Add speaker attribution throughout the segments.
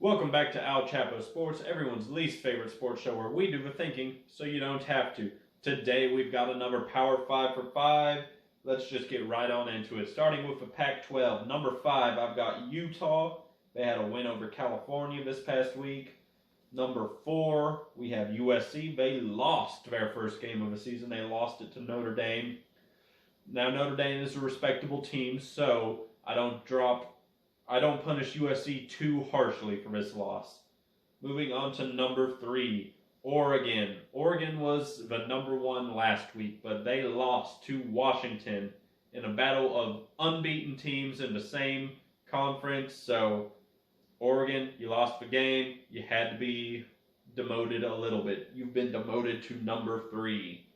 Speaker 1: Welcome back to Al Chapo Sports, everyone's least favorite sports show where we do the thinking so you don't have to. Today we've got another Power-5 for 5. Let's just get right on into it. Starting with the Pac-12. Number 5, I've got Utah. They had a win over California this past week. Number 4, we have USC. They lost their first game of the season. They lost it to Notre Dame. Now Notre Dame is a respectable team, so I don't punish USC too harshly for this loss. Moving on to number 3, Oregon. Oregon was the number 1 last week, but they lost to Washington in a battle of unbeaten teams in the same conference. So, Oregon, you lost the game. You had to be demoted a little bit. You've been demoted to number 3.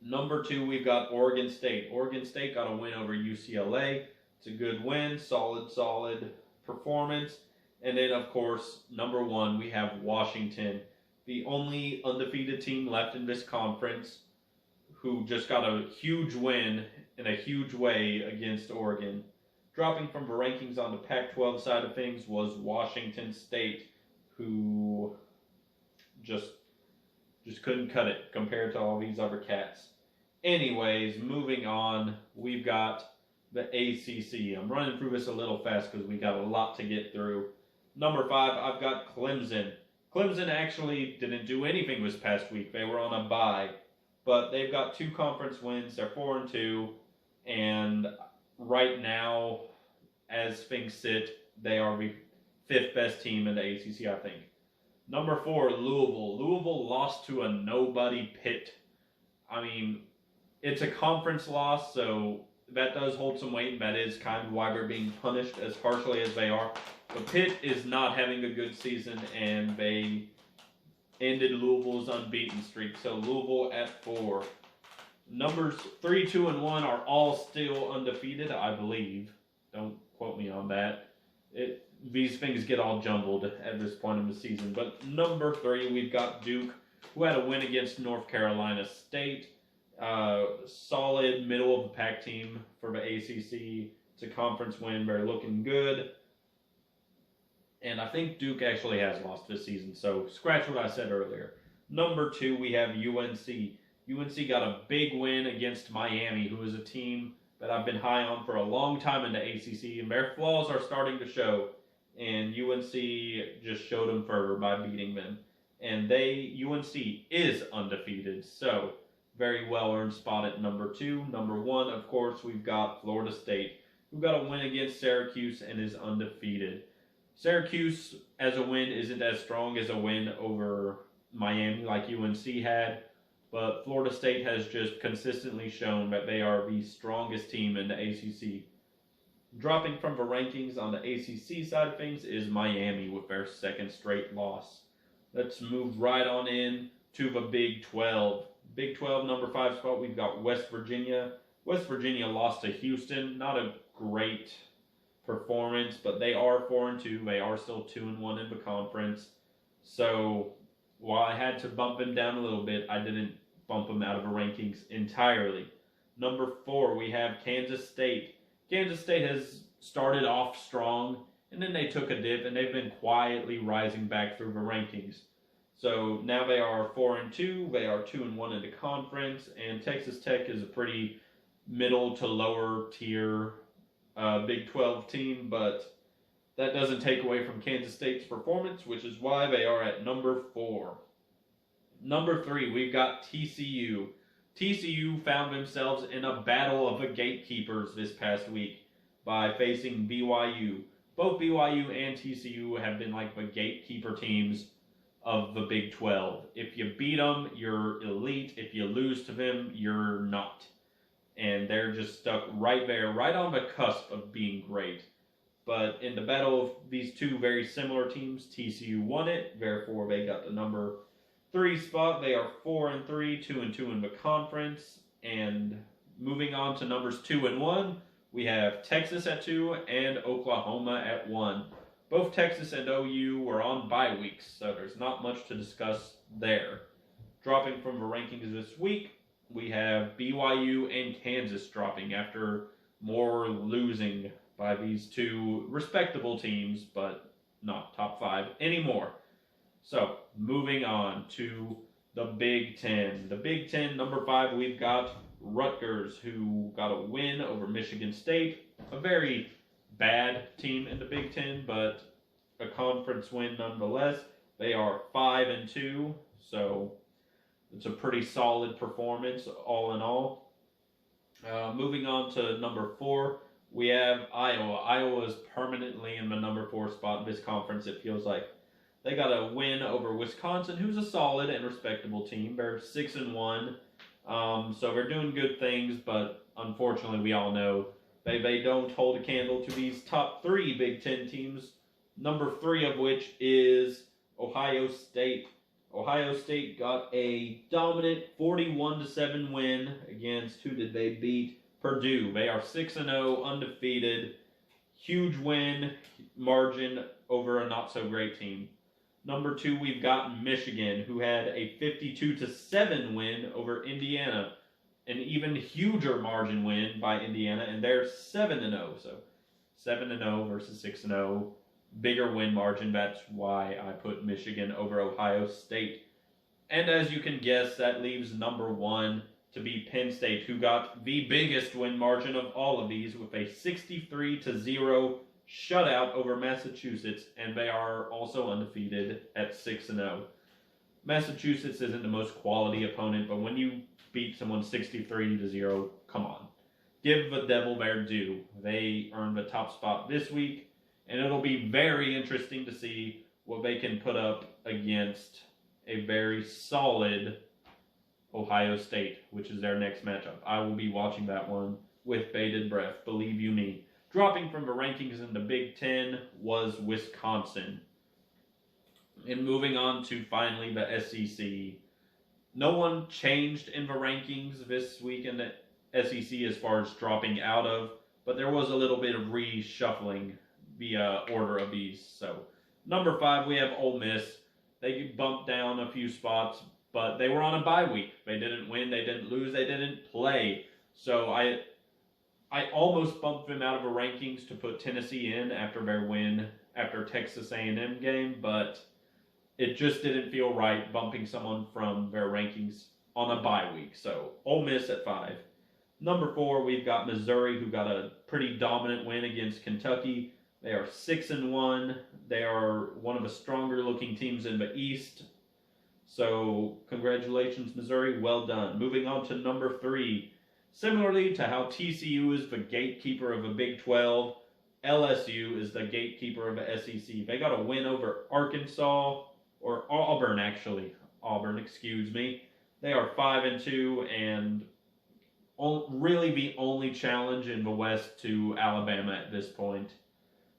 Speaker 1: Number 2, we've got Oregon State. Oregon State got a win over UCLA. It's a good win, solid performance. And then, of course, number 1, we have Washington, the only undefeated team left in this conference, who just got a huge win in a huge way against Oregon. Dropping from the rankings on the Pac-12 side of things was Washington State, who just couldn't cut it compared to all these other cats. Anyways, moving on, we've got the ACC. I'm running through this a little fast because we got a lot to get through. Number 5, I've got Clemson. Clemson actually didn't do anything this past week. They were on a bye, but they've got 2 conference wins. They're 4-2, and right now, as things sit, they are the 5th best team in the ACC, I think. Number 4, Louisville. Louisville lost to a nobody Pitt. I mean, it's a conference loss, so that does hold some weight, and that is kind of why they're being punished as harshly as they are. But Pitt is not having a good season, and they ended Louisville's unbeaten streak. So Louisville at 4. Numbers 3, 2, and 1 are all still undefeated, I believe. Don't quote me on that. These things get all jumbled at this point in the season. But number 3, we've got Duke, who had a win against North Carolina State. Solid middle of the pack team for the ACC. It's a conference win. They're looking good. And I think Duke actually has lost this season, so scratch what I said earlier. Number 2, we have UNC. UNC got a big win against Miami, who is a team that I've been high on for a long time in the ACC, and their flaws are starting to show. And UNC just showed them fervor by beating them. And UNC is undefeated, so very well-earned spot at number 2. Number 1, of course, we've got Florida State, who got a win against Syracuse and is undefeated. Syracuse, as a win, isn't as strong as a win over Miami like UNC had, but Florida State has just consistently shown that they are the strongest team in the ACC. Dropping from the rankings on the ACC side of things is Miami with their 2nd straight loss. Let's move right on in to the Big 12. Big 12, number 5 spot, we've got West Virginia. West Virginia lost to Houston. Not a great performance, but they are 4-2. They are still 2-1 in the conference. So while I had to bump them down a little bit, I didn't bump them out of the rankings entirely. Number 4, we have Kansas State. Kansas State has started off strong, and then they took a dip, and they've been quietly rising back through the rankings. So now they are 4-2. They are 2-1 in the conference, and Texas Tech is a pretty middle to lower tier Big 12 team, but that doesn't take away from Kansas State's performance, which is why they are at number 4. Number 3, we've got TCU. TCU found themselves in a battle of the gatekeepers this past week by facing BYU. Both BYU and TCU have been like the gatekeeper teams of the Big 12. If you beat them, you're elite. If you lose to them, you're not. And they're just stuck right there, right on the cusp of being great. But in the battle of these 2 very similar teams, TCU won it. Therefore, they got the number 3 spot. They are 4-3, 2-2 in the conference. And moving on to numbers 2 and 1, we have Texas at 2 and Oklahoma at 1. Both Texas and OU were on bye weeks, so there's not much to discuss there. Dropping from the rankings this week, we have BYU and Kansas dropping after more losing by these 2 respectable teams, but not top 5 anymore. So, moving on to the Big Ten. The Big Ten, number 5, we've got Rutgers, who got a win over Michigan State. A very bad team in the Big Ten, but a conference win nonetheless. They are 5-2, so it's a pretty solid performance all in all. Moving on to number 4, we have Iowa. Iowa is permanently in the number 4 spot in this conference, it feels like. They got a win over Wisconsin, who's a solid and respectable team. They're 6-1, so they're doing good things, but unfortunately, we all know they don't hold a candle to these top 3 Big Ten teams, number 3 of which is Ohio State. Ohio State got a dominant 41-7 win against, who did they beat? Purdue. They are 6-0, undefeated. Huge win margin over a not-so-great team. Number 2, we've got Michigan, who had a 52-7 win over Indiana. An even huger margin win by Indiana, and they're 7-0. So 7-0 versus 6-0. Bigger win margin. That's why I put Michigan over Ohio State. And as you can guess, that leaves number 1 to be Penn State, who got the biggest win margin of all of these with a 63-0 shutout over Massachusetts, and they are also undefeated at 6-0. Massachusetts isn't the most quality opponent, but when you beat someone 63-0, come on. Give the Devil their due. They earned the top spot this week, and it'll be very interesting to see what they can put up against a very solid Ohio State, which is their next matchup. I will be watching that one with bated breath, believe you me. Dropping from the rankings in the Big Ten was Wisconsin. And moving on to finally the SEC. No one changed in the rankings this week in the SEC as far as dropping out of, but there was a little bit of reshuffling the order of these. So, number 5, we have Ole Miss. They bumped down a few spots, but they were on a bye week. They didn't win, they didn't lose, they didn't play. So I almost bumped them out of the rankings to put Tennessee in after their win after Texas A&M game, but it just didn't feel right bumping someone from their rankings on a bye week. So Ole Miss at 5. Number 4, we've got Missouri, who got a pretty dominant win against Kentucky. They are 6-1. They are one of the stronger looking teams in the East. So congratulations, Missouri. Well done. Moving on to number 3. Similarly to how TCU is the gatekeeper of a Big 12, LSU is the gatekeeper of the SEC. They got a win over Arkansas, or Auburn actually. Auburn, excuse me. They are 5-2 and really the only challenge in the West to Alabama at this point,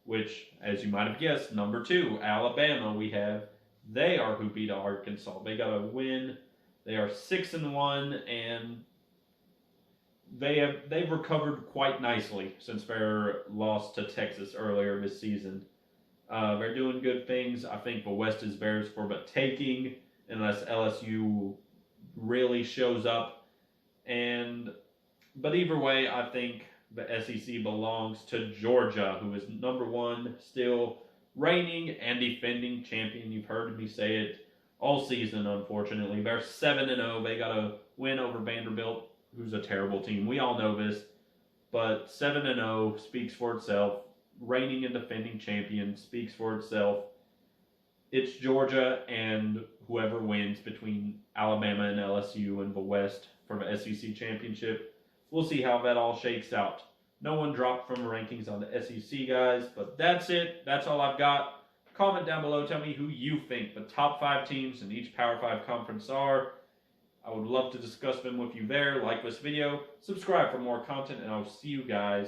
Speaker 1: which, as you might have guessed, number 2, Alabama we have. They are who beat Arkansas. They got a win. They are 6-1, and they've recovered quite nicely since their loss to Texas earlier this season. They're doing good things. I think the West is theirs for the taking, unless LSU really shows up. But either way, I think the SEC belongs to Georgia, who is number 1, still reigning and defending champion. You've heard me say it all season, unfortunately. They're 7-0. They got a win over Vanderbilt, who's a terrible team. We all know this. But 7-0 speaks for itself. Reigning and defending champion speaks for itself. It's Georgia and whoever wins between Alabama and LSU in the West for the SEC championship. We'll see how that all shakes out. No one dropped from the rankings on the SEC, guys, but that's it. That's all I've got. Comment down below. Tell me who you think the top 5 teams in each Power 5 conference are. I would love to discuss them with you there. Like this video, subscribe for more content, and I'll see you guys